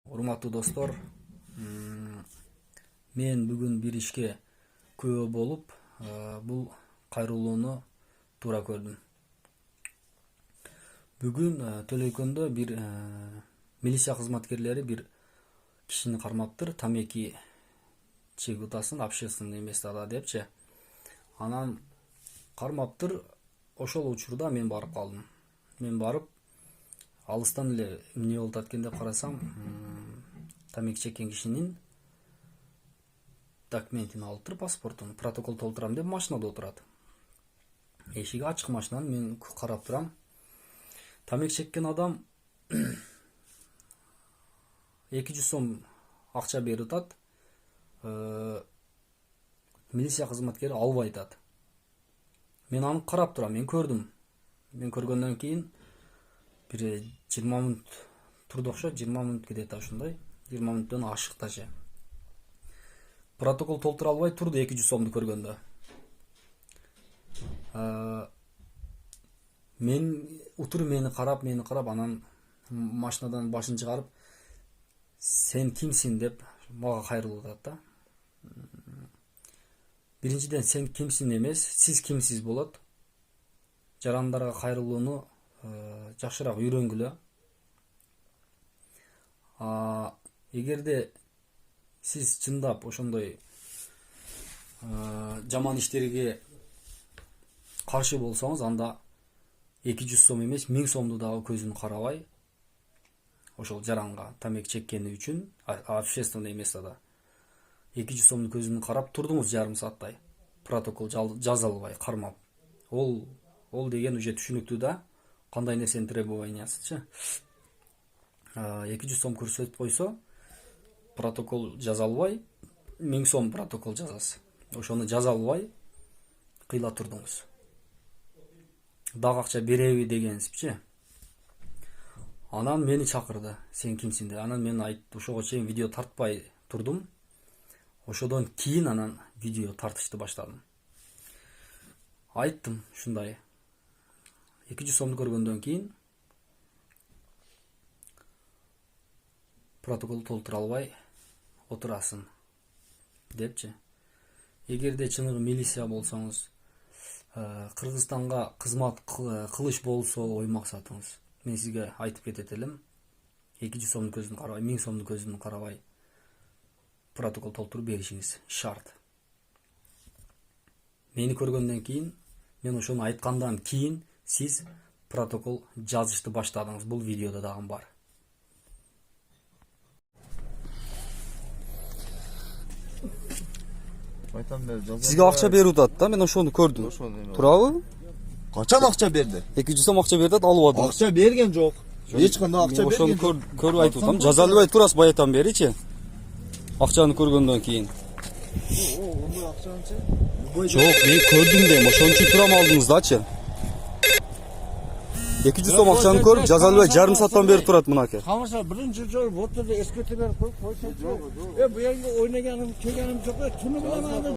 Урматтуу достор, мен бүгүн бир ишке күбө болуп, бул кайрылууну туура көрдүм. Бүгүн Төлөйкөндө бир милиция кызматкерлери бир кишини кармаптыр, тамеки чегип атасын, общественный местада депчи. Анан кармаптыр, ошол учурда мен барып калдым. Мен барып алыстан эле эмне болуп аткан деп карасам, тамеки чеккен кишинин документин алып туруп, паспортун, протокол толтурам деп машинада отурат. Эшиги ачык машинанын, мен карап турам. Тамеки чеккен адам 200 сом акча берип атат. Милиция кызматкери албай атат. Мен аны карап турам, мен көрдүм. Мен көргөндөн кийин бир 20 мүнөт турду окшойт, 20 мүнөт кетет ошондой. 20 мүнөттөн ашык даже. Протокол толтура албай турду 200 сомду көргөндө. Мени карап, анан машинадан башын чыгарып, сен кимсиң деп мага кайрылып атат да. Биринчиден сен кимсиң эмес, сиз кимсиз болот. Жарандарга кайрылууну жакшыраак үйрөнгүлө. Эгерде сиз чындап ошондой жаман иштерге каршы болсоңуз, анда 200 сом эмес, 1000 сомду дагы көзүн карабай, ошол жаранга тамеки чеккени үчүн общественный местада 200 сомду көзүн карап турдуңуз жарым сааттай. Протокол жаза албай, кармап. Ол деген уже түшүнүктүү да. Кандай нерсенин требованиясычы. 200 сом көрсөтүп койсо, протокол жаза албай, 1000 сом протокол жазасыз. Ошону жаза албай кыйла турдуңуз. Дагы акча береби дегенсипчи. Анан мени чакырды. Сен кимсиң деп. Анан мен ошого чейин видео тартпай турдум. Ошодон кийин анан видео тартышты баштадым. Айттым ушундай. 200 сомду көргөндөн кийин протокол толтура албай отурасың депчи. Эгерде чыныгы милиция болсоңуз, Кыргызстанга кызмат кылыш болсо ой максатыңыз, мен сизге айтып кетет элем. 200 сомдун көзүн карабай, 1000 сомдун көзүн карабай протокол толтуруп беришиңиз шарт. Мени көргөндөн кийин, мен ошону айткандан кийин сиз протокол жазышты баштадыңыз. Бул видеодо дагы бар. Сизге акча берип атат да, мен ошону көрдүм. Туурабы? Качан акча берди? 200 сом акча берди, алып атат. Акча берген жок. Эч кандай акча берген жок. Ошону көрүп айтып атам. Жаза албай турасыз баятан беричи. Акчаны көргөндөн кийин. Ондой акчанычы? Жок, мен көрдүм дейм, ошон үчүн турам алдыңыздачы. 200 сом акчаны көрүп, жаза албай жарым сааттан бери турат мынаке. Камырса биринчи жолу вот эле эскертип берип койсочу. Буяга ойнаганым, келгеним жок. Түнү менен